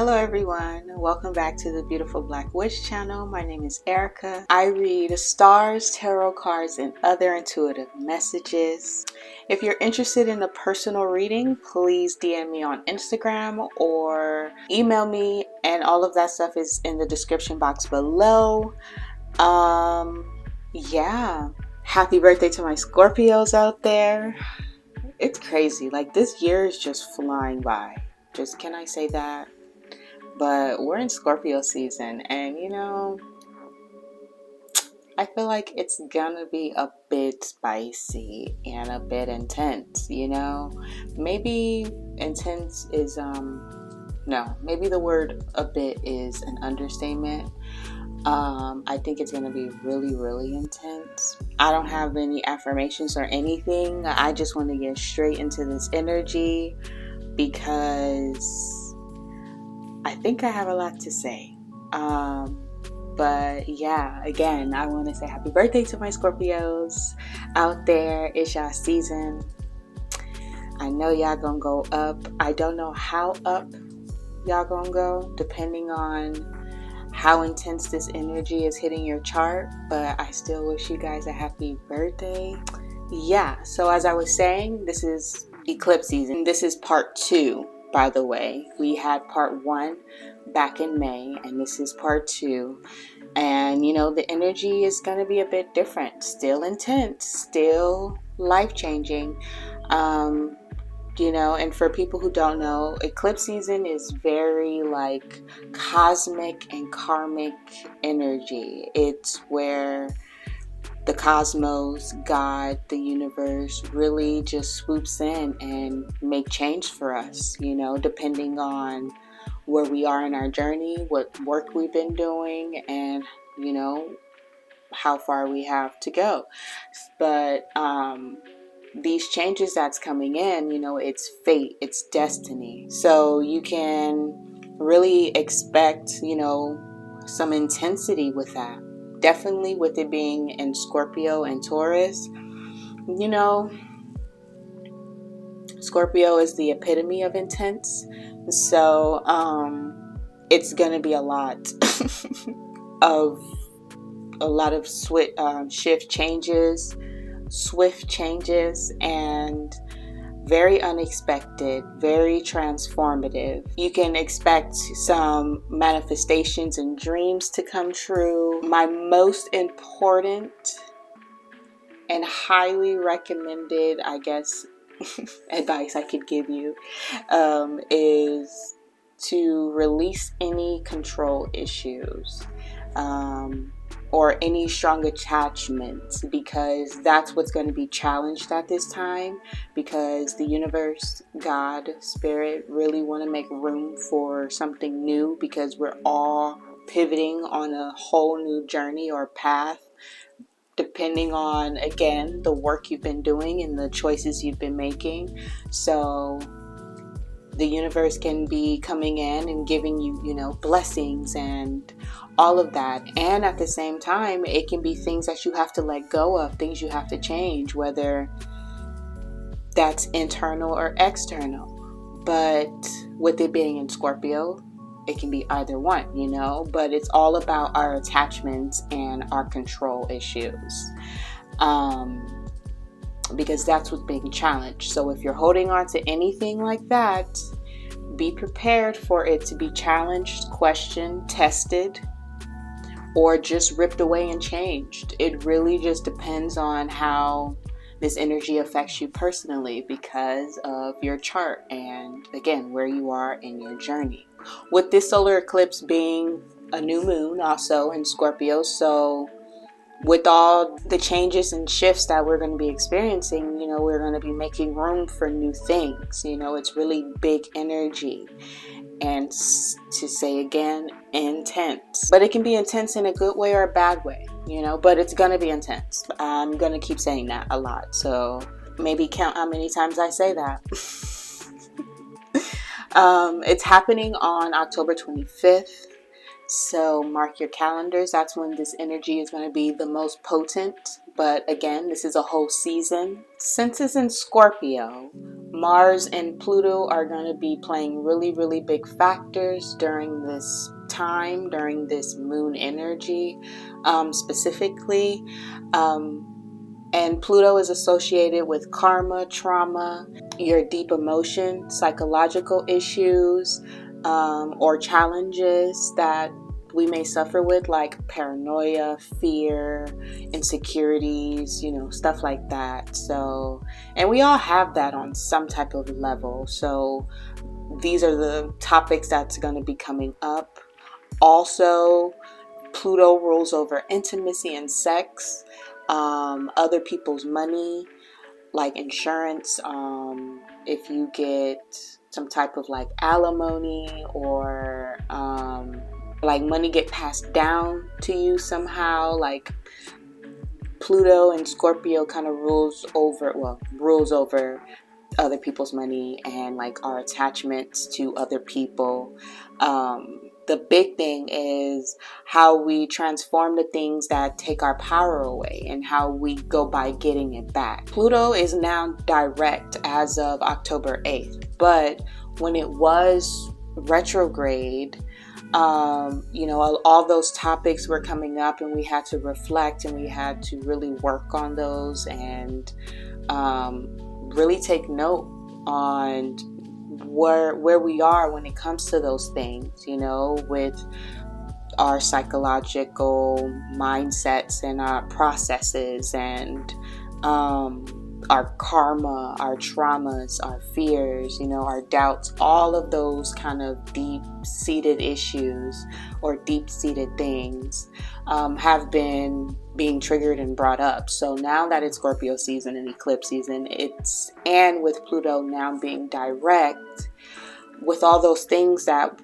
Hello everyone, welcome back to the Beautiful Black Witch channel. My name is Erica. I read stars, tarot cards, and other intuitive messages. If you're interested in a personal reading, please DM me on Instagram or email me, and all of that stuff is in the description box below. Yeah, happy birthday to my Scorpios out there. It's crazy, like this year is just flying by. Can I say that? But we're in Scorpio season, and I feel like it's gonna be a bit spicy and a bit intense, Maybe intense is, no, maybe the word a bit is an understatement. I think it's gonna be really, really intense. I don't have any affirmations or anything. I just want to get straight into this energy because I think I have a lot to say. But yeah, again, I want to say happy birthday to my Scorpios out there. It's y'all season. I know y'all gonna go up. I don't know how up y'all gonna go, depending on how intense this energy is hitting your chart. But I still wish you guys a happy birthday. Yeah, so as I was saying, this is eclipse season. This is part 2. By the way, we had part 1 back in May, and this is part 2. And the energy is going to be a bit different, still intense, still life-changing. And for people who don't know, eclipse season is very like cosmic and karmic energy. It's where the cosmos, God, the universe really just swoops in and make change for us, depending on where we are in our journey, what work we've been doing, and, how far we have to go. But these changes that's coming in, it's fate, it's destiny. So you can really expect, some intensity with that. Definitely with it being in Scorpio and Taurus, Scorpio is the epitome of intense. So it's going to be a lot of swift changes, and very unexpected, very transformative. You can expect some manifestations and dreams to come true. My most important and highly recommended, I guess, advice I could give you is to release any control issues. Or any strong attachments, because that's what's going to be challenged at this time, because the universe, God, spirit really want to make room for something new, because we're all pivoting on a whole new journey or path, depending on, again, the work you've been doing and the choices you've been making. So the universe can be coming in and giving you, blessings and all of that. And at the same time, it can be things that you have to let go of, things you have to change, whether that's internal or external. But with it being in Scorpio, it can be either one, but it's all about our attachments and our control issues. Because that's what's being challenged. So if you're holding on to anything like that, be prepared for it to be challenged, questioned, tested, or just ripped away and changed. It really just depends on how this energy affects you personally because of your chart and, again, where you are in your journey. With this solar eclipse being a new moon also in Scorpio, so with all the changes and shifts that we're going to be experiencing, we're going to be making room for new things. It's really big energy. And to say again, intense. But it can be intense in a good way or a bad way, but it's going to be intense. I'm going to keep saying that a lot. So maybe count how many times I say that. It's happening on October 25th. So mark your calendars. That's when this energy is going to be the most potent. But again, this is a whole season. Since it's in Scorpio, Mars and Pluto are going to be playing really, really big factors during this time, during this moon energy specifically. And Pluto is associated with karma, trauma, your deep emotion, psychological issues, or challenges that we may suffer with, like paranoia, fear, insecurities, stuff like that. So, and we all have that on some type of level. So these are the topics that's going to be coming up. Also, Pluto rules over intimacy and sex, other people's money, like insurance, if you get some type of like alimony, or like money get passed down to you somehow. Like Pluto and Scorpio kind of rules over other people's money and like our attachments to other people. The big thing is how we transform the things that take our power away and how we go by getting it back. Pluto is now direct as of October 8th, but when it was retrograde, all those topics were coming up, and we had to reflect and we had to really work on those and really take note on where we are when it comes to those things, with our psychological mindsets and our processes and our karma, our traumas, our fears, our doubts, all of those kind of deep-seated issues or deep-seated things have been being triggered and brought up. So now that it's Scorpio season and eclipse season, and with Pluto now being direct, with all those things that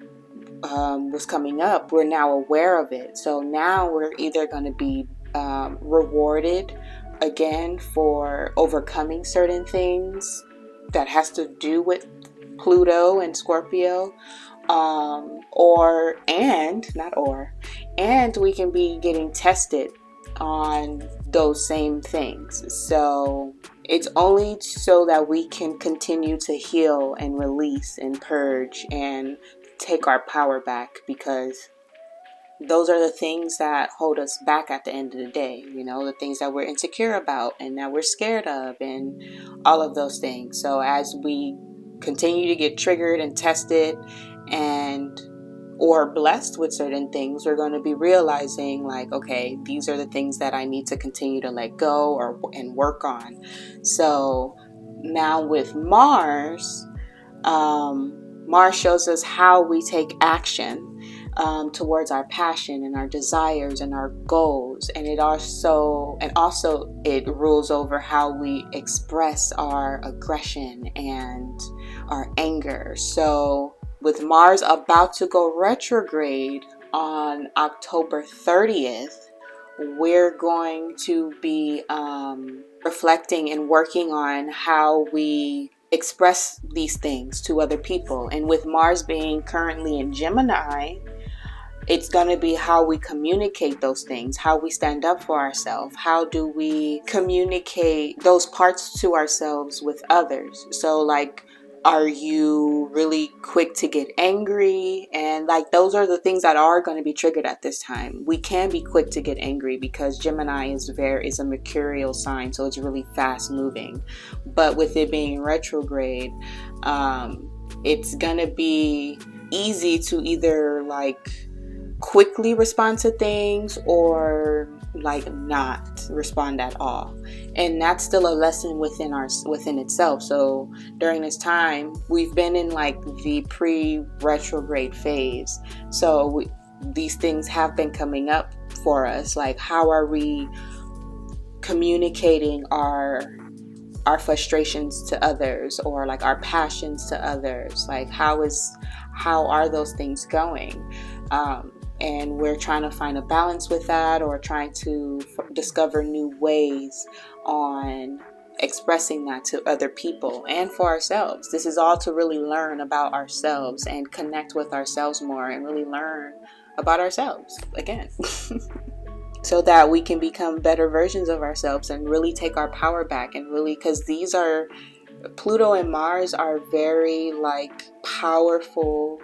was coming up, we're now aware of it. So now we're either going to be rewarded again for overcoming certain things that has to do with Pluto and Scorpio, and we can be getting tested on those same things. So it's only so that we can continue to heal and release and purge and take our power back, because those are the things that hold us back at the end of the day, the things that we're insecure about and that we're scared of and all of those things. So as we continue to get triggered and tested or blessed with certain things, we're going to be realizing like, okay, these are the things that I need to continue to let go and work on. So now with Mars, Mars shows us how we take action towards our passion and our desires and our goals, and it also it rules over how we express our aggression and our anger. So with Mars about to go retrograde on October 30th, we're going to be reflecting and working on how we express these things to other people. And with Mars being currently in Gemini, it's going to be how we communicate those things, how we stand up for ourselves, how do we communicate those parts to ourselves with others. So like, are you really quick to get angry? And like, those are the things that are going to be triggered at this time. We can be quick to get angry because Gemini is a mercurial sign, so it's really fast moving. But with it being retrograde, it's going to be easy to either like quickly respond to things or like not respond at all, and that's still a lesson within itself. So during this time, we've been in like the pre-retrograde phase, so these things have been coming up for us, like how are we communicating our frustrations to others, or like our passions to others, like how are those things going? And we're trying to find a balance with that, or trying to discover new ways on expressing that to other people and for ourselves. This is all to really learn about ourselves and connect with ourselves more and really learn about ourselves again. so that we can become better versions of ourselves and really take our power back. And really, because these are, Pluto and Mars are very like powerful,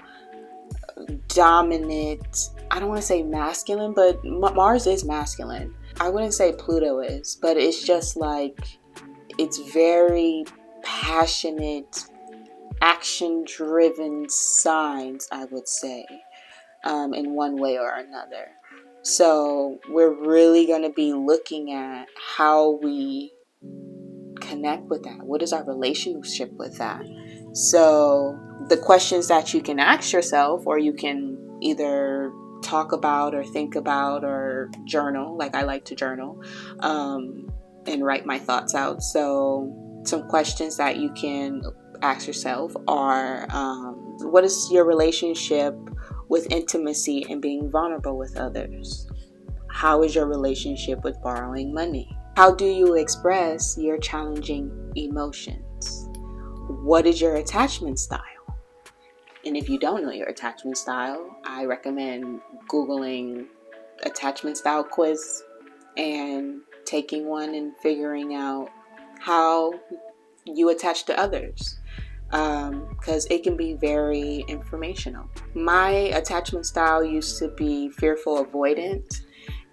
dominant, I don't want to say masculine, but Mars is masculine. I wouldn't say Pluto is, but it's just like, it's very passionate, action-driven signs, I would say, in one way or another. So we're really going to be looking at how we connect with that. What is our relationship with that? So the questions that you can ask yourself, or you can either talk about or think about or journal, like I like to journal, and write my thoughts out. So some questions that you can ask yourself are, what is your relationship with intimacy and being vulnerable with others? How is your relationship with borrowing money? How do you express your challenging emotions? What is your attachment style? And if you don't know your attachment style, I recommend Googling attachment style quiz and taking one and figuring out how you attach to others, because it can be very informational. My attachment style used to be fearful avoidant,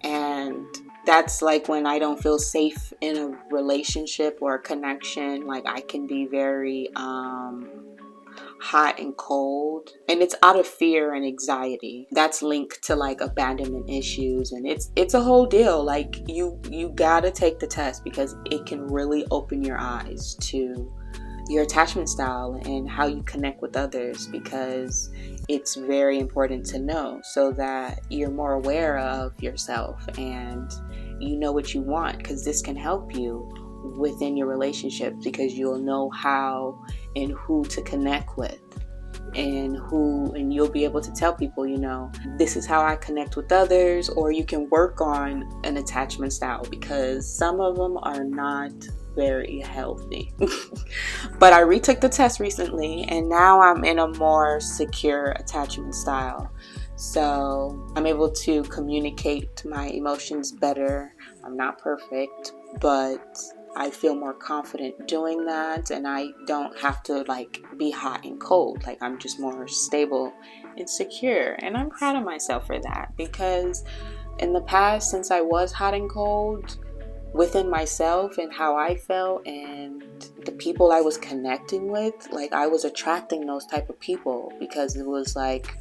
and that's like when I don't feel safe in a relationship or a connection. Like I can be very hot and cold, and it's out of fear and anxiety. That's linked to like abandonment issues, and it's a whole deal. Like you gotta take the test, because it can really open your eyes to your attachment style and how you connect with others, because it's very important to know, so that you're more aware of yourself and you know what you want, because this can help you within your relationship, because you'll know how and who to connect with, and you'll be able to tell people, this is how I connect with others. Or you can work on an attachment style, because some of them are not very healthy. But I retook the test recently, and now I'm in a more secure attachment style. So I'm able to communicate my emotions better. I'm not perfect, but I feel more confident doing that, and I don't have to like be hot and cold. Like I'm just more stable and secure, and I'm proud of myself for that, because in the past, since I was hot and cold within myself and how I felt and the people I was connecting with, like I was attracting those type of people, because it was like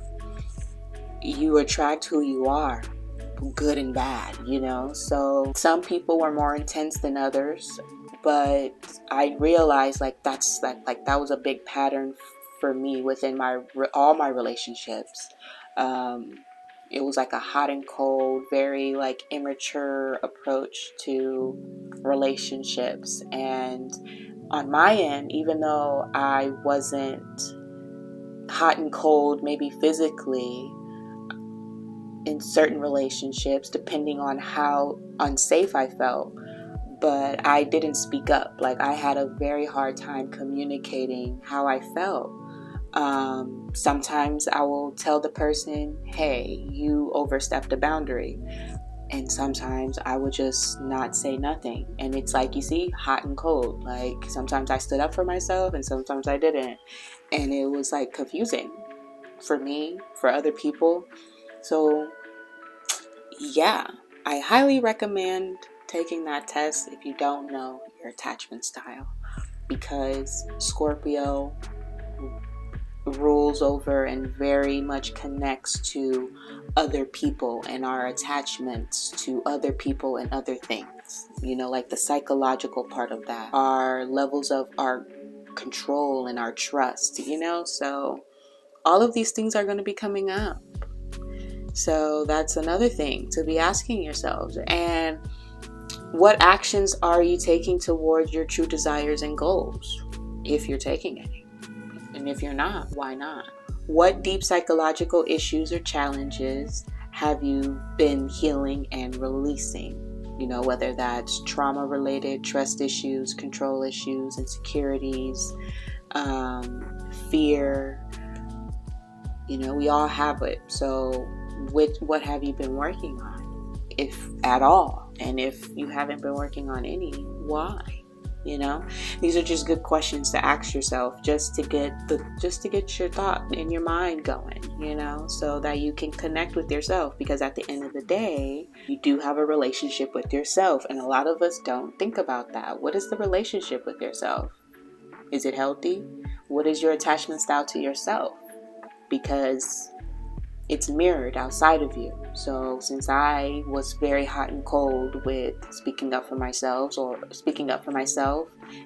you attract who you are, good and bad, So some people were more intense than others, but I realized like that was a big pattern for me within all my relationships. It was like a hot and cold, very like immature approach to relationships. And on my end, even though I wasn't hot and cold, maybe physically, in certain relationships, depending on how unsafe I felt, but I didn't speak up. Like I had a very hard time communicating how I felt. Sometimes I will tell the person, hey, you overstepped a boundary. And sometimes I would just not say nothing. And it's like, you see, hot and cold. Like sometimes I stood up for myself and sometimes I didn't. And it was like confusing for me, for other people. So yeah, I highly recommend taking that test if you don't know your attachment style, because Scorpio rules over and very much connects to other people and our attachments to other people and other things, like the psychological part of that, our levels of our control and our trust, so all of these things are going to be coming up. So that's another thing to be asking yourselves. And what actions are you taking towards your true desires and goals, if you're taking any? And if you're not, why not? What deep psychological issues or challenges have you been healing and releasing? Whether that's trauma related, trust issues, control issues, insecurities, fear. We all have it. So what have you been working on? if at all? And if you haven't been working on any, why? You know, these are just good questions to ask yourself, just to get your thought in your mind going, you know, so that you can connect with yourself. Because at the end of the day, you do have a relationship with yourself, and a lot of us don't think about that. What is the relationship with yourself? Is it healthy? What is your attachment style to yourself? Because it's mirrored outside of you. So since I was very hot and cold with speaking up for myself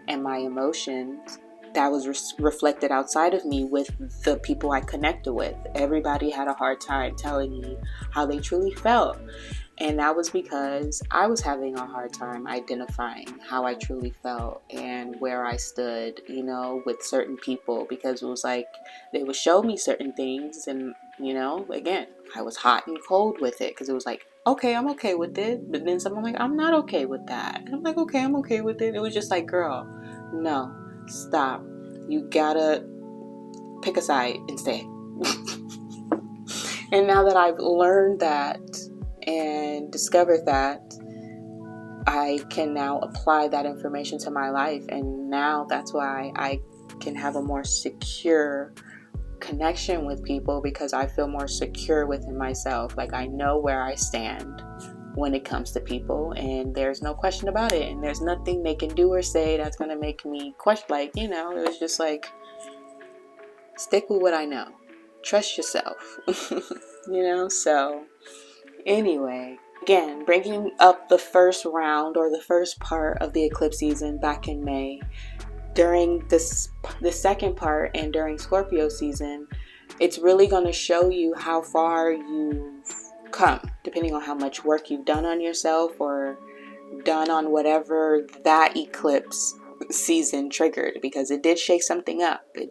and my emotions, that was reflected outside of me with the people I connected with. Everybody had a hard time telling me how they truly felt. And that was because I was having a hard time identifying how I truly felt and where I stood, you know, with certain people, because it was like they would show me certain things, and, you know, again, I was hot and cold with it, because it was like, okay, I'm okay with it, but then someone like, I'm not okay with that, and I'm like, okay, I'm okay with it. It was just like, girl, no, stop. You gotta pick a side and stay. And now that I've learned that and discovered that, I can now apply that information to my life. And now that's why I can have a more secure connection with people, because I feel more secure within myself. Like, I know where I stand when it comes to people, and there's no question about it. And there's nothing they can do or say that's going to make me question, like, you know, it was just like, stick with what I know. Trust yourself. You know, so anyway, again, bringing up the first round or the first part of the eclipse season back in May, during the second part and during Scorpio season, it's really going to show you how far you've come, depending on how much work you've done on yourself or done on whatever that eclipse season triggered, because it did shake something up. It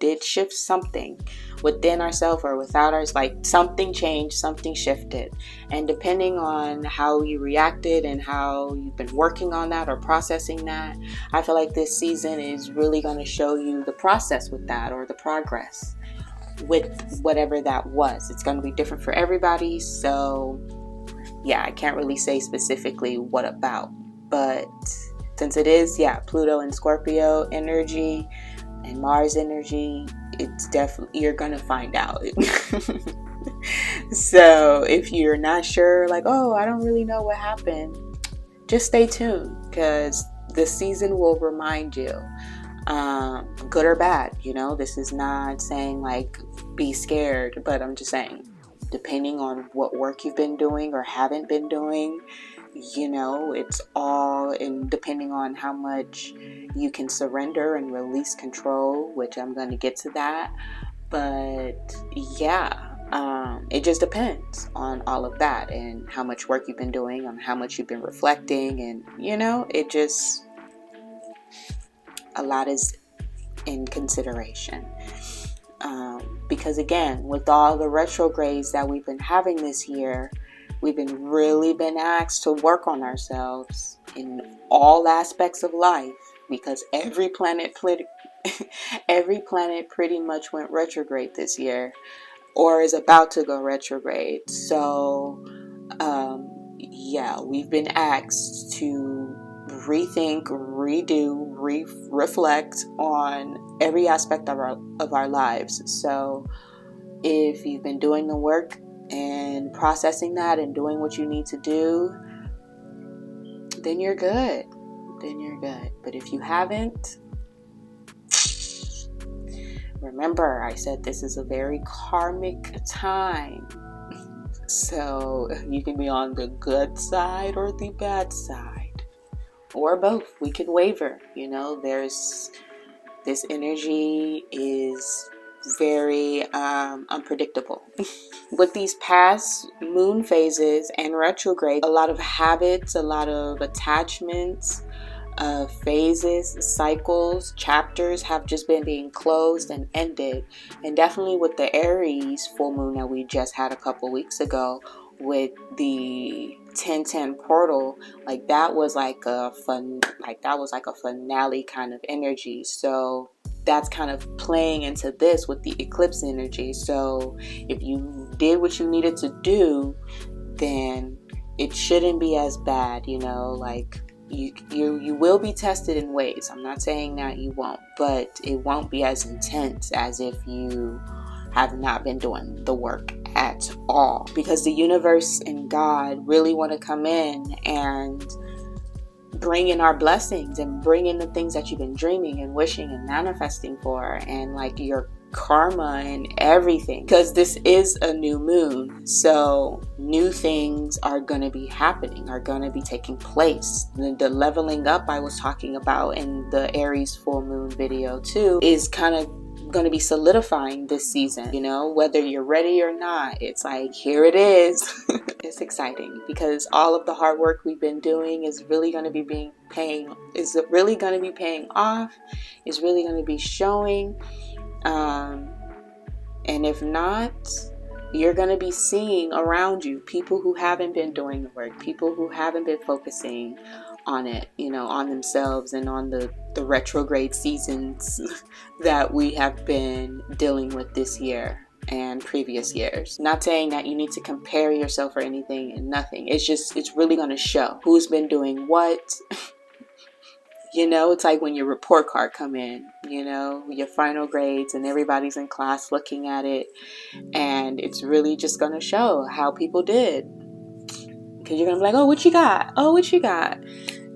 did shift something within ourselves or without us. Like, something changed, something shifted, and depending on how you reacted and how you've been working on that or processing that, I feel like this season is really going to show you the process with that, or the progress with whatever that was. It's going to be different for everybody, so yeah, I can't really say specifically what about, but since it is, Pluto and Scorpio energy and Mars energy, it's definitely, you're gonna find out. So if you're not sure, like, oh, I don't really know what happened, just stay tuned, because the season will remind you, good or bad. You know, this is not saying like be scared, but I'm just saying, depending on what work you've been doing or haven't been doing, you know, it's all in depending on how much you can surrender and release control, which I'm going to get to that. But it just depends on all of that, and how much work you've been doing, on how much you've been reflecting, and, you know, it just, a lot is in consideration. Because again, with all the retrogrades that we've been having this year, we've been asked to work on ourselves in all aspects of life, because every planet pretty much went retrograde this year, or is about to go retrograde. So, we've been asked to rethink, redo, reflect on every aspect of our lives. So if you've been doing the work and processing that and doing what you need to do, then you're good. But if you haven't, remember, I said this is a very karmic time. So you can be on the good side or the bad side, or both. We can waver. You know, this energy is very unpredictable. With these past moon phases and retrograde, a lot of habits, a lot of attachments, phases, cycles, chapters have just been being closed and ended. And definitely with the Aries full moon that we just had a couple weeks ago, with the 1010 portal, like that was like a finale kind of energy. So that's kind of playing into this with the eclipse energy. So if you did what you needed to do, then it shouldn't be as bad, you know, like you will be tested in ways. I'm not saying that you won't, but it won't be as intense as if you have not been doing the work at all, because the universe and God really want to come in and bring in our blessings and bring in the things that you've been dreaming and wishing and manifesting for, and like your karma and everything, because this is a new moon. So new things are going to be happening, are going to be taking place. The leveling up I was talking about in the Aries full moon video too is kind of going to be solidifying this season, you know, whether you're ready or not. It's like, here it is. It's exciting because all of the hard work we've been doing is really going to be paying off, is really going to be showing. And if not, you're going to be seeing around you people who haven't been doing the work, people who haven't been focusing on it, you know, on themselves and on the retrograde seasons that we have been dealing with this year and previous years. Not saying that you need to compare yourself or anything, and nothing. It's really going to show who's been doing what. You know, it's like when your report card come in, you know, your final grades, and everybody's in class looking at it, and it's really just going to show how people did. Because you're going to be like, oh, what you got? Oh, what you got?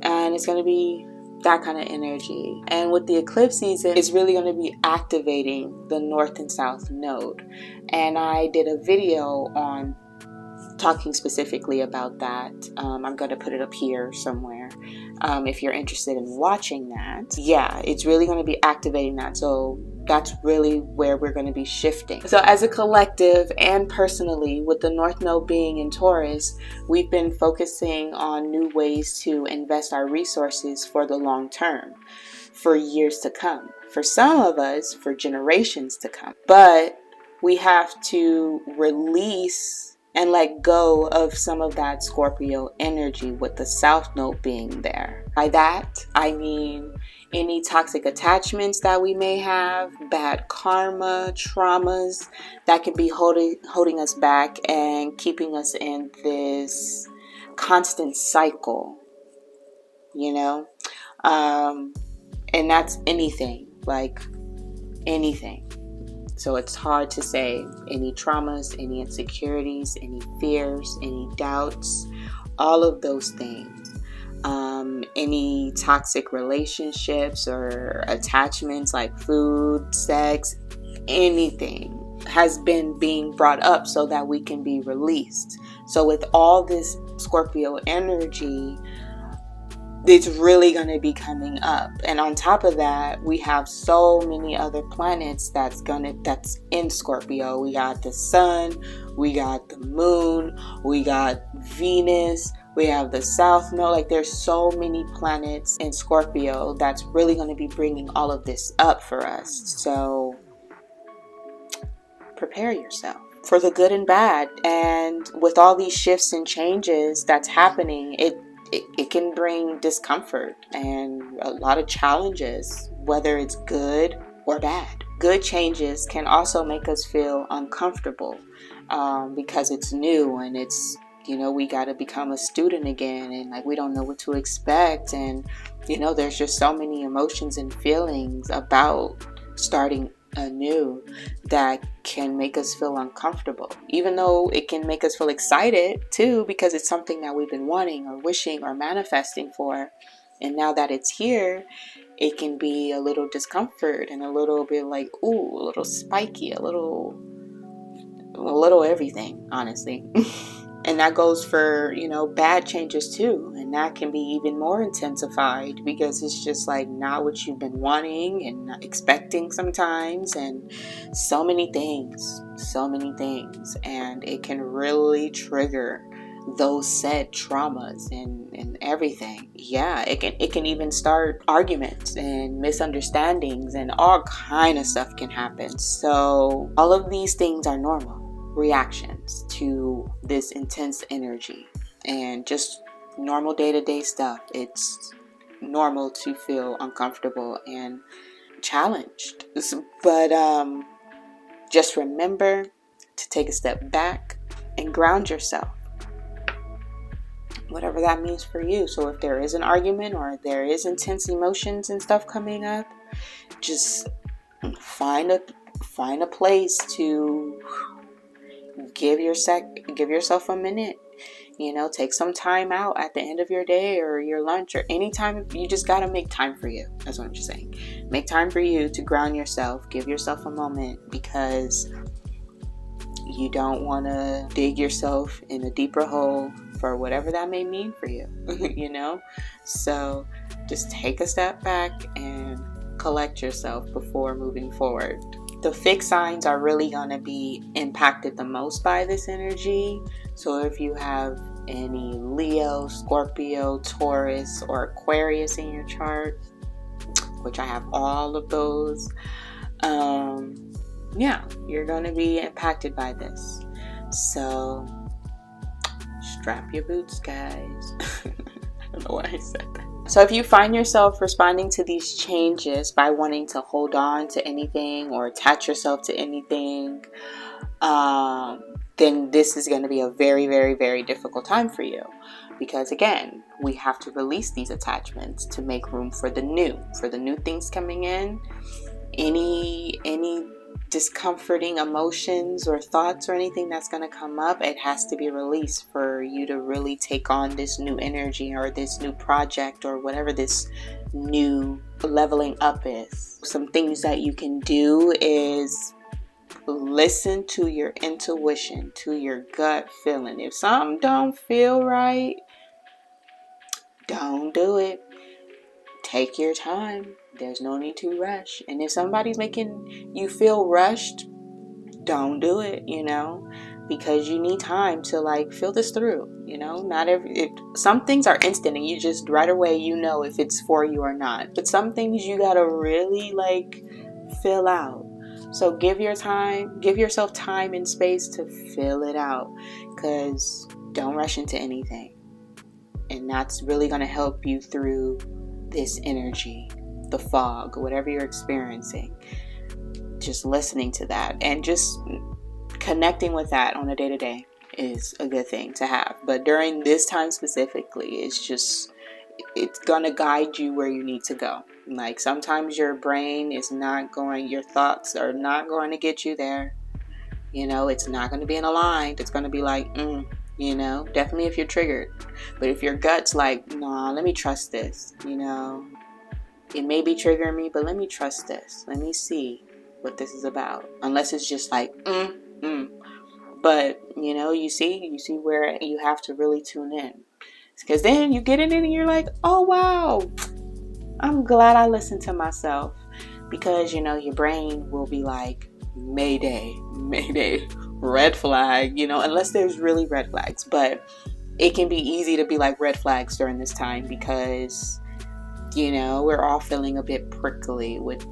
And it's going to be that kind of energy. And with the eclipse season, it's really going to be activating the north and south node. And I did a video on talking specifically about that. I'm going to put it up here somewhere if you're interested in watching that. Yeah, it's really going to be activating that. So that's really where we're going to be shifting. So as a collective and personally, with the North Node being in Taurus, we've been focusing on new ways to invest our resources for the long term, for years to come. For some of us, for generations to come. But we have to release and let go of some of that Scorpio energy with the South Node being there. By that, I mean any toxic attachments that we may have, bad karma, traumas that can be holding us back and keeping us in this constant cycle, you know? And that's anything, like anything. So it's hard to say any traumas, any insecurities, any fears, any doubts, all of those things. Any toxic relationships or attachments like food, sex, anything has been being brought up so that we can be released. So with all this Scorpio energy, it's really going to be coming up. And on top of that, we have so many other planets that's in Scorpio. We got the sun, we got the moon, we got Venus, we have the South Node. Like, there's so many planets in Scorpio that's really going to be bringing all of this up for us. So prepare yourself for the good and bad. And with all these shifts and changes that's happening, it can bring discomfort and a lot of challenges, whether it's good or bad. Good changes can also make us feel uncomfortable because it's new and it's, you know, we got to become a student again, and like we don't know what to expect. And, you know, there's just so many emotions and feelings about starting anew that can make us feel uncomfortable, even though it can make us feel excited too, because it's something that we've been wanting or wishing or manifesting for. And now that it's here, it can be a little discomfort and a little bit like, ooh, a little spiky, a little everything, honestly. And that goes for, you know, bad changes too. And that can be even more intensified because it's just like not what you've been wanting and not expecting sometimes. And so many things. And it can really trigger those said traumas and everything. Yeah, it can even start arguments and misunderstandings, and all kind of stuff can happen. So all of these things are normal reactions to this intense energy and just normal day-to-day stuff. It's normal to feel uncomfortable and challenged, but just remember to take a step back and ground yourself. whatever that means for you. So if there is an argument or there is intense emotions and stuff coming up, just find a place to give yourself a minute. Take some time out at the end of your day or your lunch or anytime. You just got to make time for you. That's what I'm just saying. Make time for you to ground yourself. Give yourself a moment, because you don't want to dig yourself in a deeper hole for whatever that may mean for you. So just take a step back and collect yourself before moving forward. The fixed signs are really going to be impacted the most by this energy. So if you have any Leo, Scorpio, Taurus, or Aquarius in your chart, which I have all of those, you're going to be impacted by this. So strap your boots, guys. I don't know why I said that. So if you find yourself responding to these changes by wanting to hold on to anything or attach yourself to anything, then this is going to be a very, very, very difficult time for you. Because again, we have to release these attachments to make room for the new things coming in. Any discomforting emotions or thoughts or anything that's going to come up, it has to be released for you to really take on this new energy or this new project or whatever this new leveling up is. Some things that you can do is listen to your intuition, to your gut feeling. If something don't feel right, don't do it. Take your time. There's no need to rush. And if somebody's making you feel rushed, don't do it, because you need time to feel this through. Some things are instant and you just right away if it's for you or not. But some things you gotta really fill out. So give yourself time and space to fill it out, because don't rush into anything. And that's really gonna help you through this energy, the fog, whatever you're experiencing. Just listening to that and just connecting with that on a day-to-day is a good thing to have. But during this time specifically, it's gonna guide you where you need to go. Sometimes your brain is your thoughts are not going to get you there. It's not going to be in aligned. It's going to be definitely if you're triggered. But if your gut's nah, let me trust this, it may be triggering me, but let me trust this. Let me see what this is about. Unless it's just But, you see where you have to really tune in. Because then you get in it and you're like, oh, wow, I'm glad I listened to myself. Because, your brain will be like, mayday, red flag, unless there's really red flags. But it can be easy to be like red flags during this time because, we're all feeling a bit prickly with,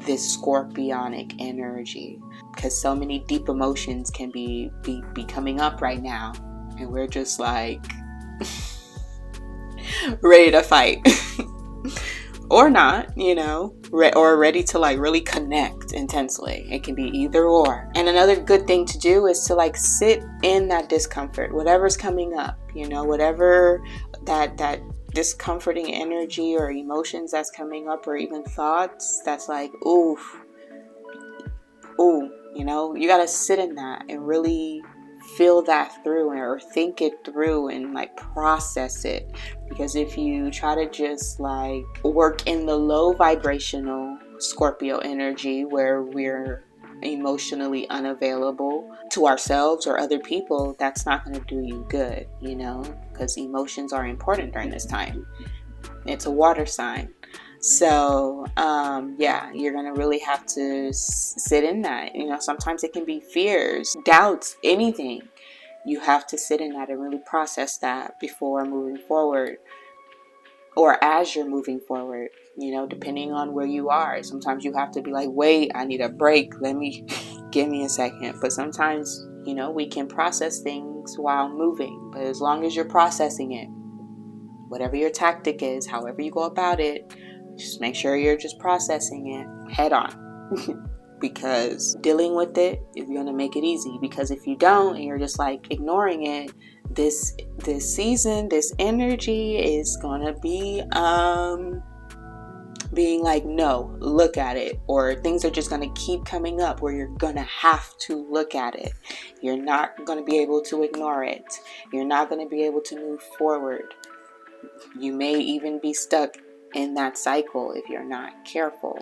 this scorpionic energy. Because so many deep emotions can be coming up right now. And we're just ready to fight. Or not, or ready to really connect intensely. It can be either or. And another good thing to do is to sit in that discomfort, whatever's coming up, whatever that discomforting energy or emotions that's coming up, or even thoughts that's ooh, you gotta sit in that and really feel that through or think it through and process it. Because if you try to just work in the low vibrational Scorpio energy where we're emotionally unavailable to ourselves or other people, that's not going to do you good, because emotions are important during this time. It's a water sign. So, you're going to really have to sit in that. Sometimes it can be fears, doubts, anything. You have to sit in that and really process that before moving forward, or as you're moving forward, depending on where you are. Sometimes you have to be wait, I need a break. Give me a second. But sometimes, we can process things while moving. But as long as you're processing it, whatever your tactic is, however you go about it, just make sure you're just processing it head on. Because dealing with it is going to make it easy. Because if you don't and you're just ignoring it, this season, this energy is gonna be being like, no, look at it. Or things are just gonna keep coming up where you're gonna have to look at it. You're not gonna be able to ignore it. You're not gonna be able to move forward. You may even be stuck in that cycle if you're not careful.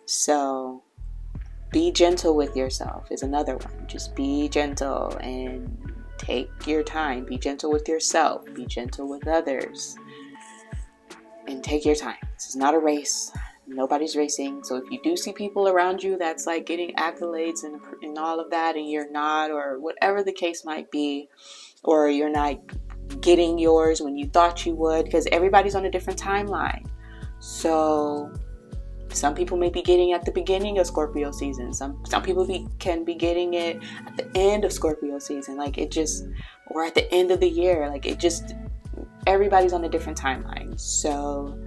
So be gentle with yourself is another one. Just be gentle and take your time. Be gentle with yourself. Be gentle with others. And take your time. This is not a race. Nobody's racing. So if you do see people around you that's like getting accolades and all of that, and you're not, or whatever the case might be, or you're not getting yours when you thought you would, because everybody's on a different timeline. So some people may be getting at the beginning of Scorpio season. Some people can be getting it at the end of Scorpio season. Like it just, or at the end of the year. Like it just, everybody's on a different timeline. So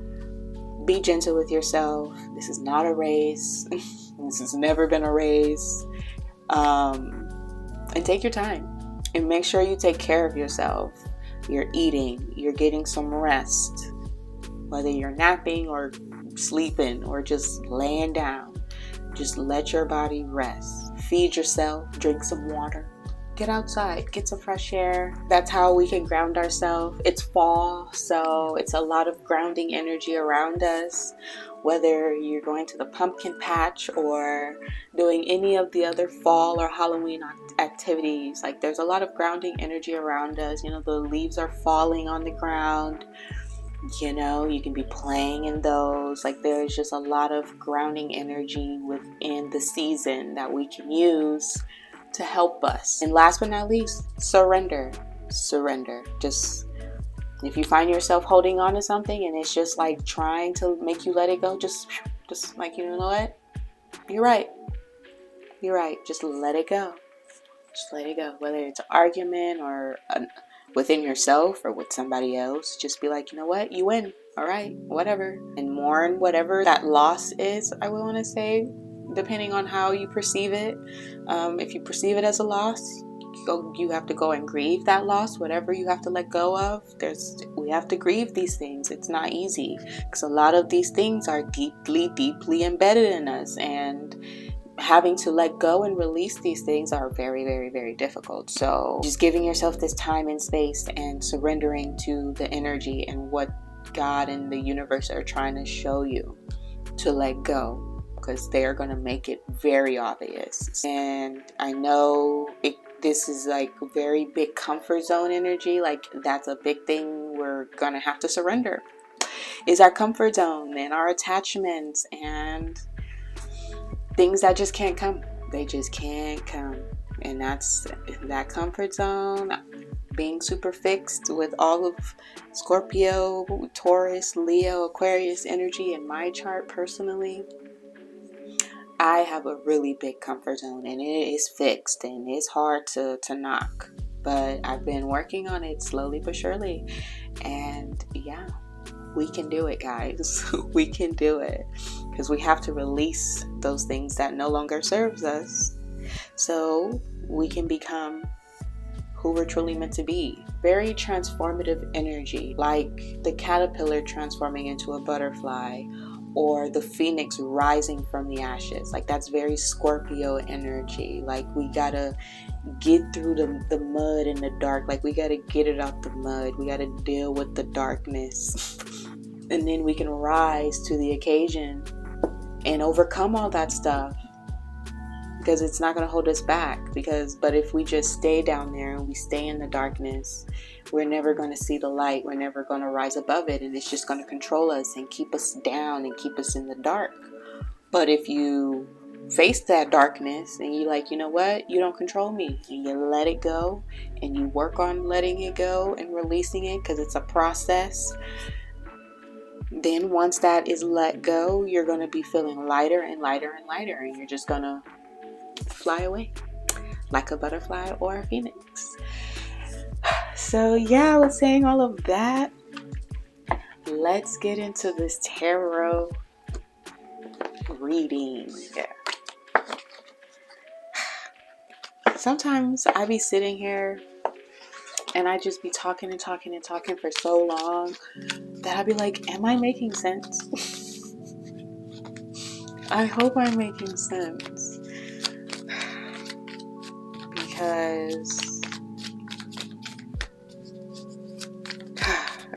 be gentle with yourself. This is not a race. This has never been a race. And take your time. And make sure you take care of yourself. You're eating. You're getting some rest. Whether you're napping or sleeping or just laying down, just let your body rest. Feed yourself, drink some water, get outside, get some fresh air. That's how we can ground ourselves. It's fall, so it's a lot of grounding energy around us. Whether you're going to the pumpkin patch or doing any of the other fall or Halloween activities, like there's a lot of grounding energy around us. You know, the leaves are falling on the ground. You know, you can be playing in those. Like there's just a lot of grounding energy within the season that we can use to help us. And last but not least, surrender. Just, if you find yourself holding on to something and it's just like trying to make you let it go, just like, you know what? You're right. Just let it go. Whether it's an argument or within yourself or with somebody else, just be like, you know what, you win, all right, whatever, and mourn whatever that loss is. I would want to say, depending on how you perceive it. If you perceive it as a loss, you have to go and grieve that loss. Whatever you have to let go of, we have to grieve these things. It's not easy because a lot of these things are deeply embedded in us, and having to let go and release these things are very, very, very difficult. So just giving yourself this time and space and surrendering to the energy and what God and the universe are trying to show you to let go, because they are going to make it very obvious. And I know this is like very big comfort zone energy. Like that's a big thing we're going to have to surrender, is our comfort zone and our attachments and things that just can't come. They just can't come. And that's that comfort zone. Being super fixed with all of Scorpio, Taurus, Leo, Aquarius energy in my chart personally. I have a really big comfort zone and it is fixed and it's hard to knock. But I've been working on it slowly but surely. And yeah, we can do it, guys. We can do it. Because we have to release those things that no longer serves us, so we can become who we're truly meant to be. Very transformative energy, like the caterpillar transforming into a butterfly, or the phoenix rising from the ashes. Like that's very Scorpio energy. Like we gotta get through the mud and the dark. Like we gotta get it out the mud. We gotta deal with the darkness. And then we can rise to the occasion and overcome all that stuff, because it's not going to hold us back. But if we just stay down there and we stay in the darkness, we're never going to see the light. We're never going to rise above it, and it's just going to control us and keep us down and keep us in the dark. But if you face that darkness and you like, you know what, you don't control me, and you let it go and you work on letting it go and releasing it, because it's a process. Then once that is let go, you're going to be feeling lighter and lighter and lighter, and you're just going to fly away like a butterfly or a phoenix. So yeah, I was saying all of that. Let's get into this tarot reading. Sometimes I be sitting here And I just be talking and talking and talking for so long that I'd be like, am I making sense? I hope I'm making sense. Because,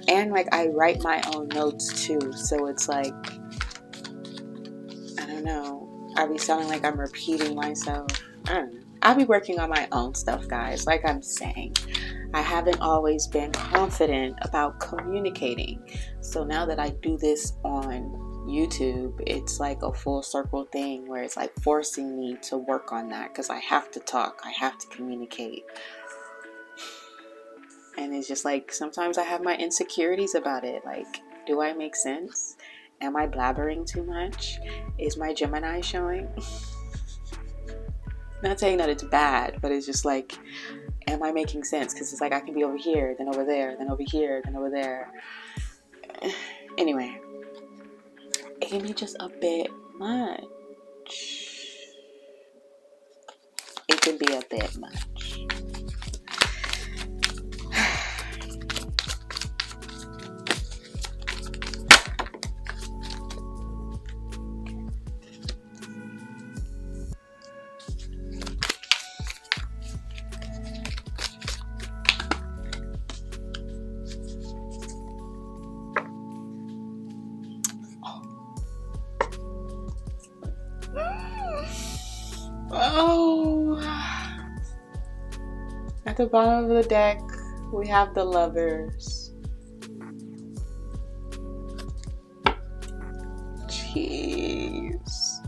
and like I write my own notes too. So it's like, I don't know. I'll be sounding like I'm repeating myself. I don't know. I'll be working on my own stuff, guys. Like I'm saying, I haven't always been confident about communicating. So now that I do this on YouTube, it's like a full circle thing where it's like forcing me to work on that because I have to talk, I have to communicate. And it's just like sometimes I have my insecurities about it. Like, do I make sense? Am I blabbering too much? Is my Gemini showing? Not saying that it's bad, but it's just like, am I making sense? Because it's like I can be over here, then over there, then over here, then over there. Anyway, it can be just a bit much. It can be a bit much. Oh, at the bottom of the deck, we have the Lovers. Jeez.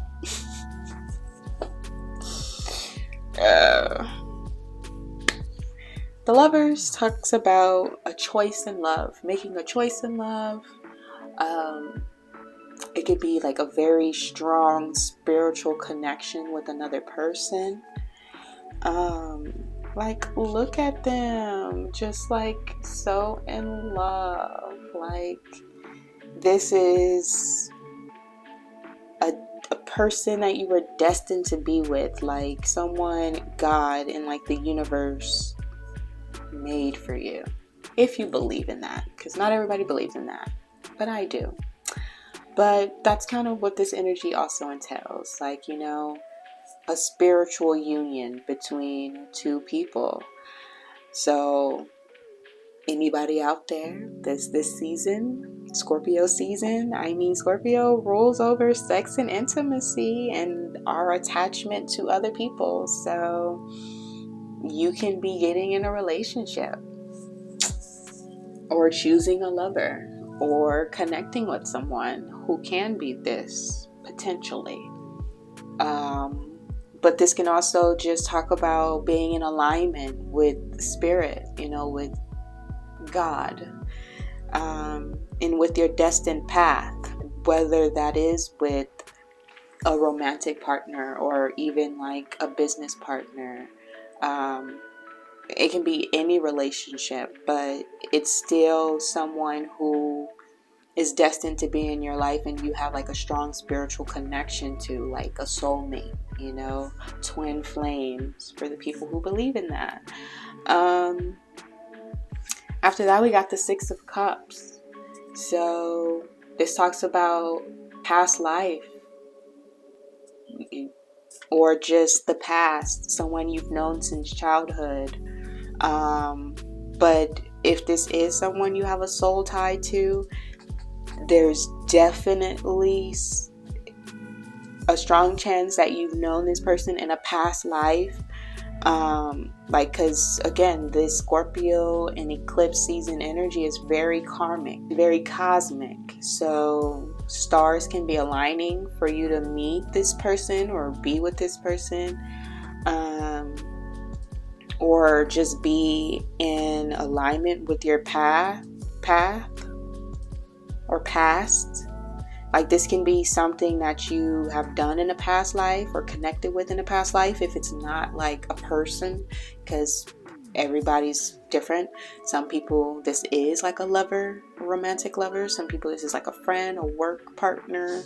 The Lovers talks about a choice in love, making a choice in love. It could be like a very strong spiritual connection with another person. Like, look at them, just like so in love. Like, this is a person that you were destined to be with, like someone God and like the universe made for you. If you believe in that, because not everybody believes in that, but I do. But that's kind of what this energy also entails. Like, you know, a spiritual union between two people. So anybody out there this season, Scorpio season, I mean, Scorpio rules over sex and intimacy and our attachment to other people. So you can be getting in a relationship or choosing a lover or connecting with someone who can be this potentially. But this can also just talk about being in alignment with spirit, you know, with God, and with your destined path, whether that is with a romantic partner or even like a business partner. It can be any relationship, but it's still someone who is destined to be in your life and you have like a strong spiritual connection to, like a soulmate, you know, twin flames for the people who believe in that. After that, we got the Six of Cups. So this talks about past life or just the past, someone you've known since childhood. But if this is someone you have a soul tie to, there's definitely a strong chance that you've known this person in a past life. Like, because again, this Scorpio and Eclipse season energy is very karmic, very cosmic. So stars can be aligning for you to meet this person or be with this person, or just be in alignment with your path or past. Like, this can be something that you have done in a past life or connected with in a past life, if it's not like a person, because everybody's different. Some people, this is like a lover, a romantic lover. Some people, this is like a friend, a work partner,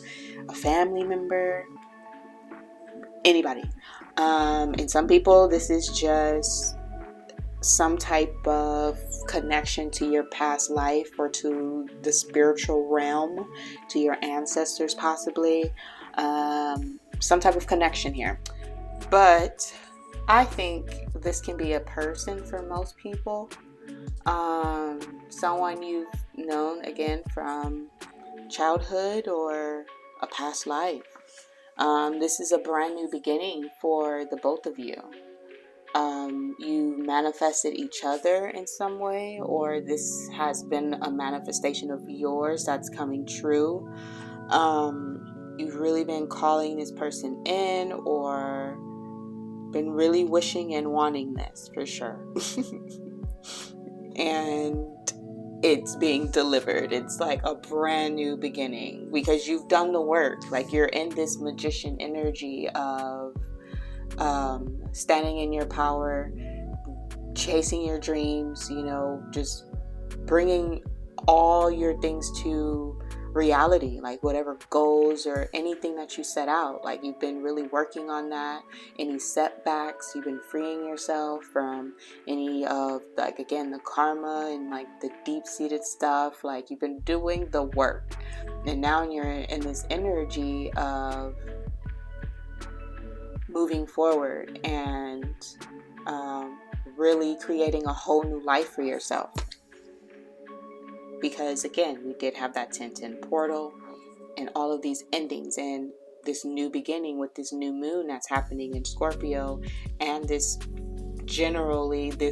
a family member, anybody. And some people, this is just some type of connection to your past life or to the spiritual realm, to your ancestors possibly. Some type of connection here. But I think this can be a person for most people. Someone you've known, again, from childhood or a past life. This is a brand new beginning for the both of you. You manifested each other in some way, or this has been a manifestation of yours that's coming true. You've really been calling this person in, or been really wishing and wanting this for sure. And it's being delivered. It's like a brand new beginning because you've done the work. Like, you're in this magician energy of standing in your power, chasing your dreams, just bringing all your things to reality, like whatever goals or anything that you set out. Like, you've been really working on that. Any setbacks, you've been freeing yourself from any of, like, again, the karma and like the deep-seated stuff. Like, you've been doing the work, and now you're in this energy of moving forward and really creating a whole new life for yourself. Because again, we did have that 10-10 portal and all of these endings and this new beginning with this new moon that's happening in Scorpio, and this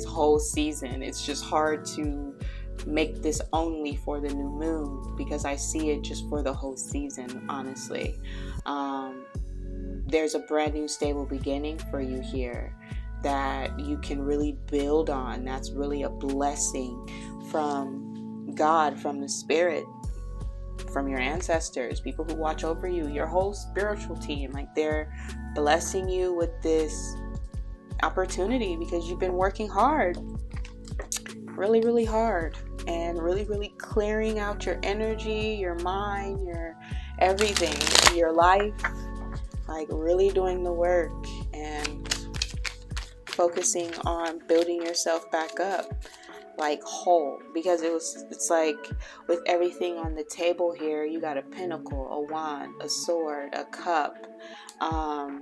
whole season. It's just hard to make this only for the new moon because I see it just for the whole season, honestly. There's a brand new stable beginning for you here that you can really build on. That's really a blessing from God, from the spirit, from your ancestors, people who watch over you, your whole spiritual team. Like, they're blessing you with this opportunity because you've been working hard, really, really hard, and really, really clearing out your energy, your mind, your everything, your life. Like, really doing the work and focusing on building yourself back up, like, whole. Because it's like with everything on the table here, you got a pentacle, a wand, a sword, a cup. I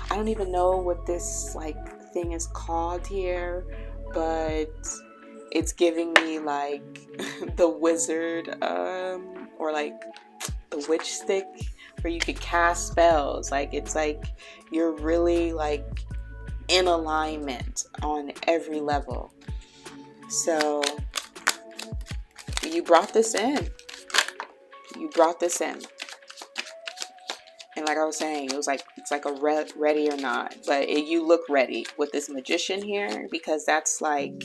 don't even know what this like thing is called here, but it's giving me like the wizard, or like the witch stick, where you could cast spells. Like, it's like you're really like in alignment on every level. So you brought this in. And like I was saying, it's like a ready or not, but you look ready with this magician here, because that's like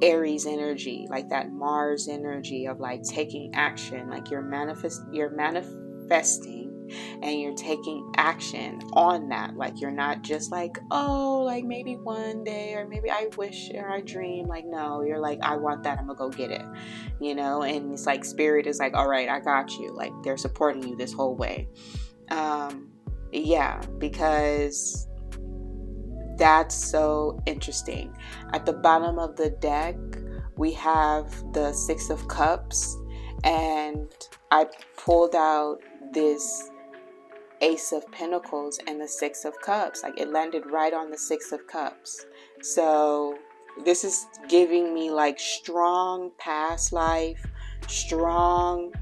Aries energy, like that Mars energy of like taking action. Like, you're manifesting and you're taking action on that. Like, you're not just like, oh, like maybe one day, or maybe I wish or I dream. Like, no, you're like, I want that, I'm gonna go get it, and it's like spirit is like, all right, I got you. Like, they're supporting you this whole way. Because that's so interesting. At the bottom of the deck, we have the Six of Cups, and I pulled out this Ace of Pentacles and the Six of Cups. Like, it landed right on the Six of Cups. So this is giving me like strong past life, strong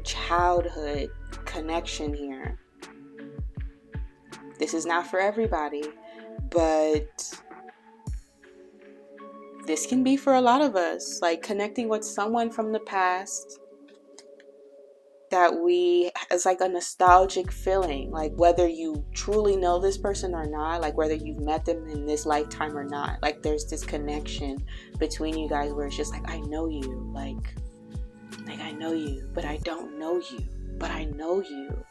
childhood connection here. This is not for everybody, but this can be for a lot of us. Like, connecting with someone from the past that it's like a nostalgic feeling. Like, whether you truly know this person or not, like whether you've met them in this lifetime or not, like there's this connection between you guys where it's just like, I know you, like I know you, but I don't know you, but I know you.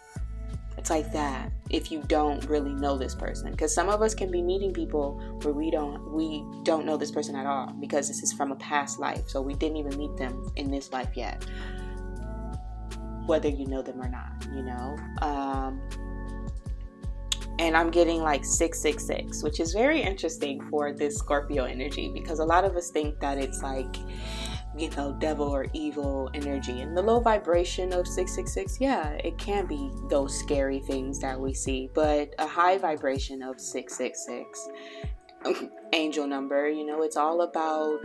It's like that if you don't really know this person, because some of us can be meeting people where we don't know this person at all, because this is from a past life, so we didn't even meet them in this life yet, whether you know them or not, And I'm getting like 666, which is very interesting for this Scorpio energy, because a lot of us think that it's like, you know, devil or evil energy. And the low vibration of 666, yeah, it can be those scary things that we see. But a high vibration of 666, angel number, you know, it's all about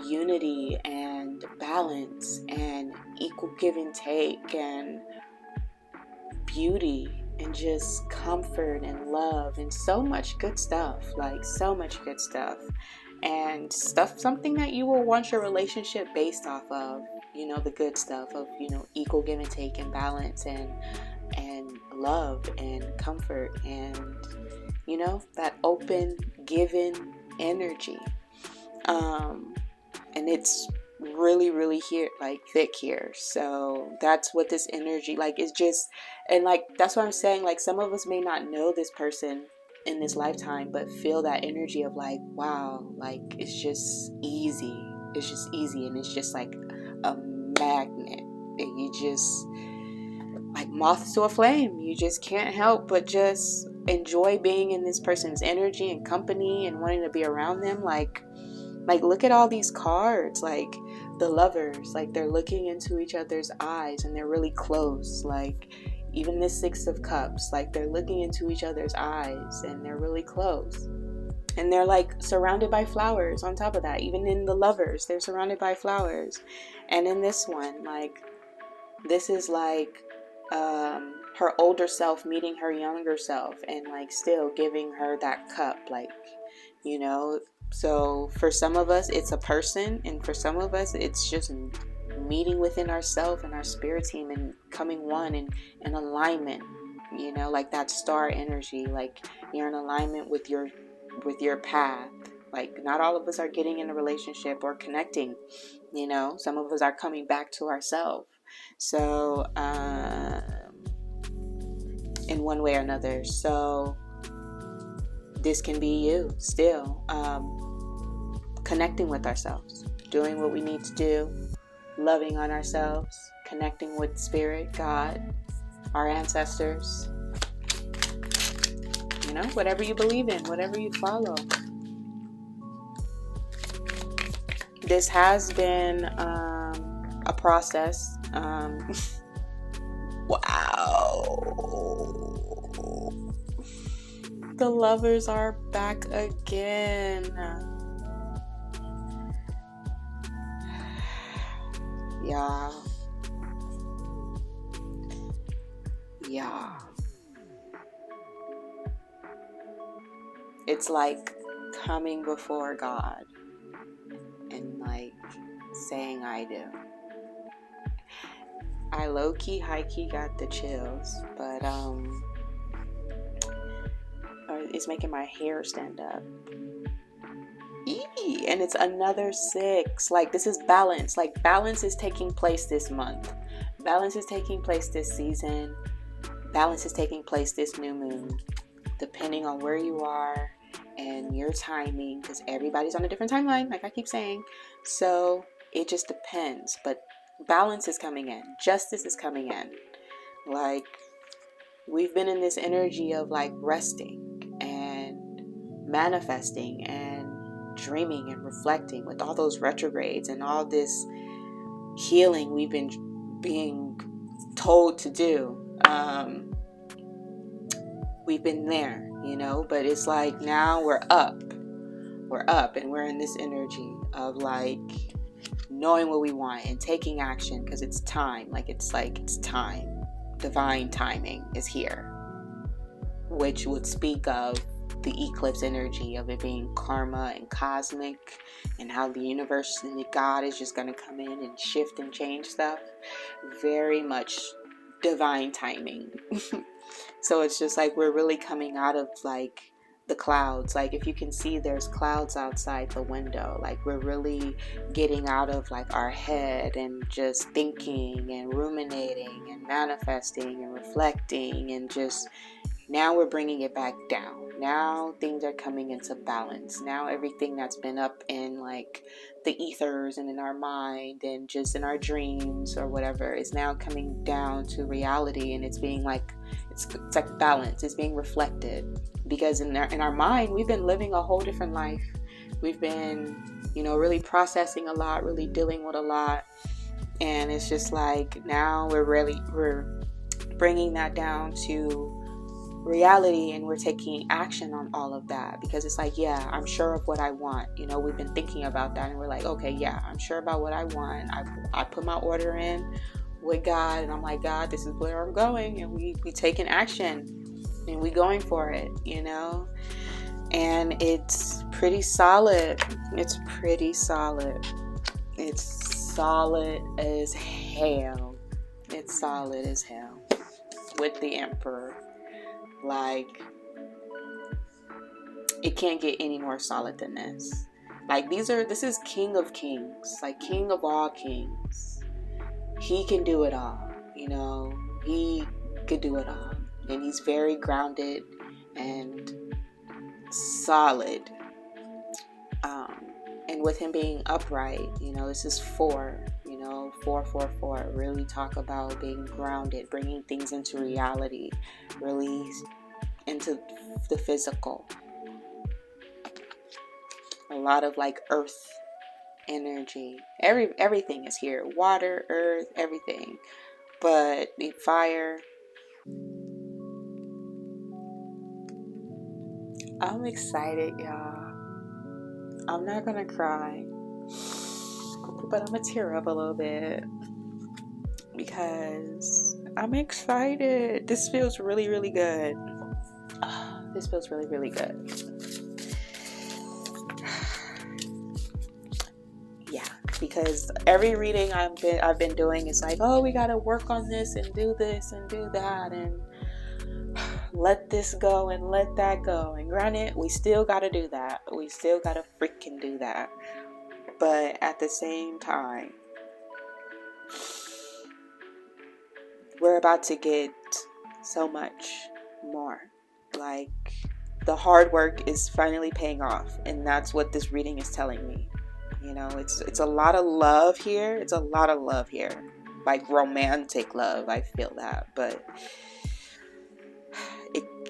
unity and balance and equal give and take and beauty and just comfort and love and so much good stuff, like so much good stuff. And something that you will want your relationship based off of, you know, the good stuff of, you know, equal give and take and balance and love and comfort and, you know, that open given energy. And it's really here, like thick here. So that's what this energy like is just, and like that's what I'm saying, like some of us may not know this person in this lifetime, but feel that energy of like, wow, like it's just easy, and it's just like a magnet, and you just like moths to a flame, you just can't help but just enjoy being in this person's energy and company and wanting to be around them. Like look at all these cards, like the lovers, like they're looking into each other's eyes and they're really close. Like even this 6 of Cups, like they're looking into each other's eyes and they're really close. And they're like surrounded by flowers on top of that. Even in the lovers, they're surrounded by flowers. And in this one, like this is like her older self meeting her younger self and like still giving her that cup, like, you know. So for some of us it's a person, and for some of us it's just meeting within ourselves and our spirit team and coming one and in alignment, you know, like that star energy, like you're in alignment with your path. Like not all of us are getting in a relationship or connecting, you know, some of us are coming back to ourselves. So in one way or another. So this can be you still connecting with ourselves, doing what we need to do, loving on ourselves, connecting with spirit, God, our ancestors, you know, whatever you believe in, whatever you follow. This has been a process. Wow. The lovers are back again. Yeah. It's like coming before God and like saying I do. I low-key, high-key got the chills, but it's making my hair stand up. And it's another 6. Like this is balance. Like balance is taking place this month. Balance is taking place this season. Balance is taking place this new moon. Depending on where you are and your timing, because everybody's on a different timeline, like I keep saying. So it just depends. But balance is coming in. Justice is coming in. Like we've been in this energy of like resting and manifesting and dreaming and reflecting with all those retrogrades and all this healing we've been being told to do. We've been there, you know, but it's like now we're up and we're in this energy of like knowing what we want and taking action, because it's time. Like it's time. Divine timing is here, which would speak of the eclipse energy of it being karma and cosmic, and how the universe and God is just going to come in and shift and change stuff. Very much divine timing. So it's just like we're really coming out of like the clouds. Like if you can see, there's clouds outside the window. Like we're really getting out of like our head and just thinking and ruminating and manifesting and reflecting, and just now we're bringing it back down. Now things are coming into balance. Now everything that's been up in like the ethers and in our mind and just in our dreams or whatever is now coming down to reality, and it's it's like balance is being reflected, because in our mind, we've been living a whole different life. We've been, really processing a lot, really dealing with a lot. And it's just like, now we're bringing that down to reality, and we're taking action on all of that, because it's like, yeah, I'm sure of what I want. We've been thinking about that, and we're like, okay, yeah, I'm sure about what I want. I put my order in with God, and I'm like, God, this is where I'm going, and we taking action, and we going for it, and it's pretty solid. It's solid as hell. It's solid as hell with the Emperor. Like, it can't get any more solid than this. Like, this is King of Kings, like King of all kings. He can do it all, he could do it all. And he's very grounded and solid. And with him being upright, this is 4, 4. Really talk about being grounded, bringing things into reality, really into the physical. A lot of like earth energy. Everything is here. Water, earth, everything. But the fire. I'm excited, y'all. I'm not gonna cry, but I'm gonna tear up a little bit because I'm excited. This feels really, really good. This feels really, really good. Yeah, because every reading I've been doing is like, oh, we gotta work on this and do that and let this go and let that go. And granted, we still gotta do that. We still gotta freaking do that. But at the same time, we're about to get so much more. Like, the hard work is finally paying off, and that's what this reading is telling me. It's a lot of love here. It's a lot of love here, like romantic love. I feel that, but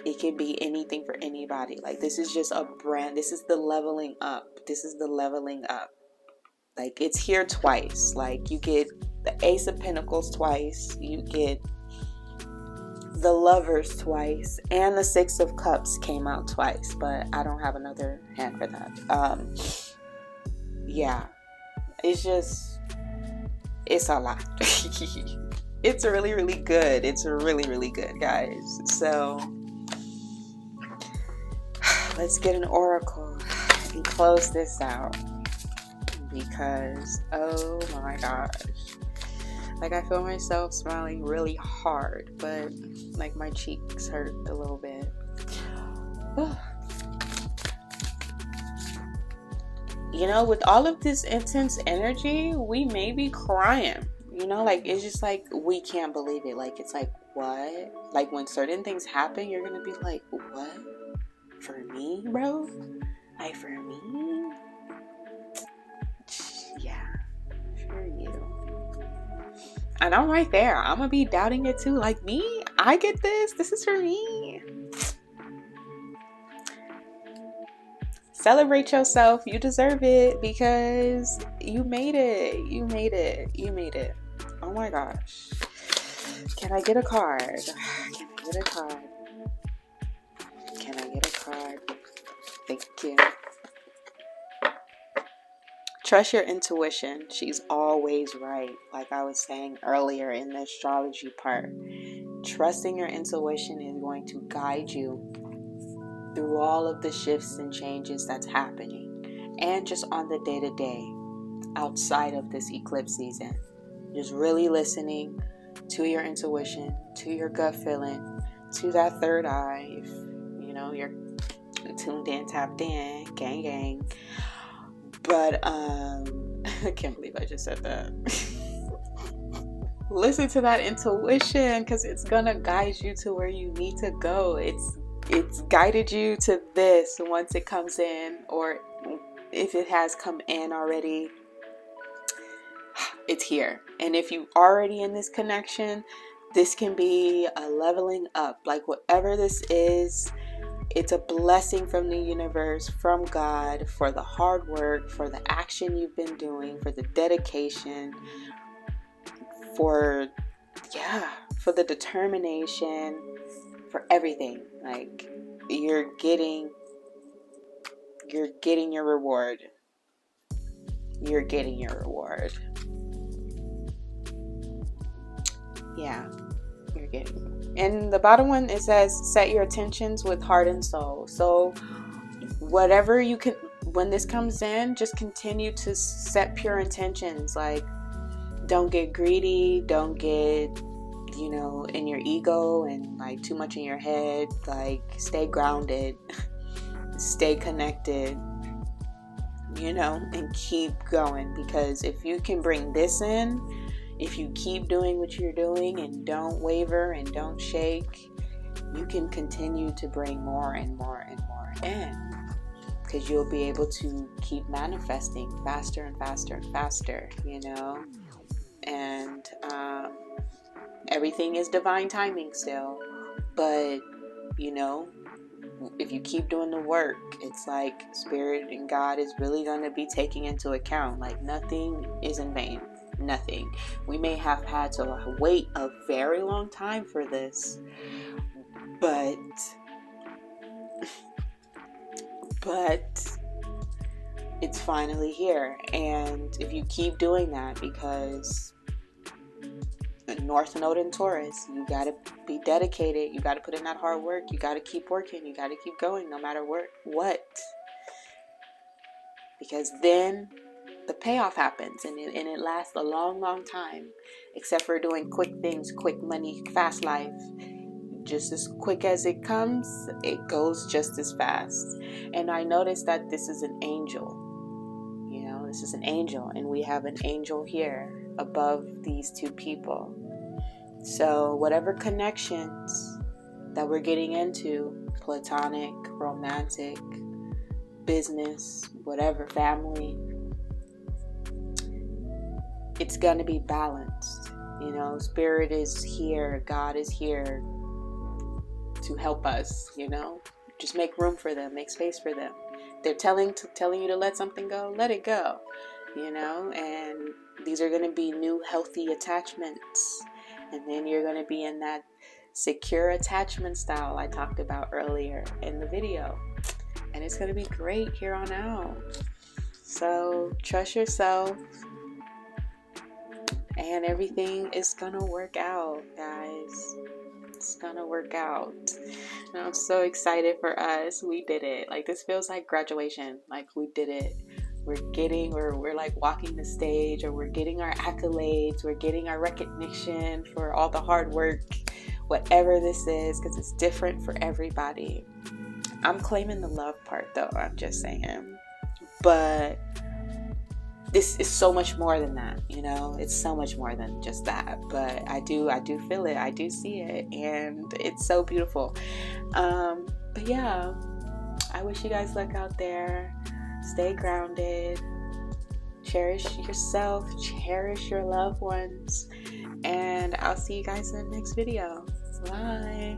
it can be anything for anybody. Like, this is just a brand. This is the leveling up. Like, it's here twice. Like, you get the Ace of Pentacles twice. You get the Lovers twice, and the Six of Cups came out twice, but I don't have another hand for that. Yeah, it's a lot. It's really, really good. It's really, really good, guys. So let's get an oracle and close this out, because oh my gosh, like, I feel myself smiling really hard, but like my cheeks hurt a little bit. With all of this intense energy, we may be crying. Like, it's just like, we can't believe it. Like, it's like, what? Like, when certain things happen, you're gonna be like, what? For me, bro? Like, for me? Yeah, for you. And I'm right there. I'm gonna be doubting it too. Like, me? I get this. This is for me. Celebrate yourself. You deserve it, because you made it. You made it. Oh my gosh. Can I get a card? Thank you. Trust your intuition. She's always right. Like I was saying earlier in the astrology part, trusting your intuition is going to guide you through all of the shifts and changes that's happening, and just on the day-to-day outside of this eclipse season. Just really listening to your intuition, to your gut feeling, to that third eye. If you're tuned in, tapped in, gang. But I can't believe I just said that. Listen to that intuition, because it's gonna guide you to where you need to go. It's guided you to this once it comes in, or if it has come in already, it's here. And if you're already in this connection, This can be a leveling up. Like whatever this is, it's a blessing from the universe, from God, for the hard work, for the action you've been doing, for the dedication, for the determination, for everything. Like you're getting your reward. You're getting your reward. Yeah, you're getting. And the bottom one, it says, set your intentions with heart and soul. So whatever you can, when this comes in, just continue to set pure intentions. Like, don't get greedy. Don't get, in your ego and like too much in your head. Like, stay grounded, stay connected, and keep going. Because if you can bring this in, if you keep doing what you're doing and don't waver and don't shake, you can continue to bring more and more and more in, because you'll be able to keep manifesting faster and faster and faster, and everything is divine timing still. But if you keep doing the work, it's like Spirit and God is really going to be taking into account, like, nothing is in vain. Nothing. We may have had to wait a very long time for this, but it's finally here. And if you keep doing that, because North Node in Taurus, you got to be dedicated, you got to put in that hard work, you got to keep working, you got to keep going no matter what, because then the payoff happens, and it lasts a long, long time. Except for doing quick things, quick money, fast life. Just as quick as it comes, it goes just as fast. And I noticed that this is an angel. This is an angel, and we have an angel here above these two people. So whatever connections that we're getting into, platonic, romantic, business, whatever, family, it's going to be balanced. Spirit is here. God is here to help us, Just make room for them. Make space for them. They're telling you to let something go. Let it go, And these are going to be new healthy attachments. And then you're going to be in that secure attachment style I talked about earlier in the video. And it's going to be great here on out. So trust yourself. And everything is gonna work out, guys. It's gonna work out. And I'm so excited for us. We did it. Like, this feels like graduation. Like, we did it. We're like walking the stage, or we're getting our accolades. We're getting our recognition for all the hard work, whatever this is, because it's different for everybody. I'm claiming the love part, though. I'm just saying. But this is so much more than that, It's so much more than just that. But I do feel it. I do see it, and it's so beautiful. But yeah, I wish you guys luck out there. Stay grounded. Cherish yourself. Cherish your loved ones. And I'll see you guys in the next video. Bye.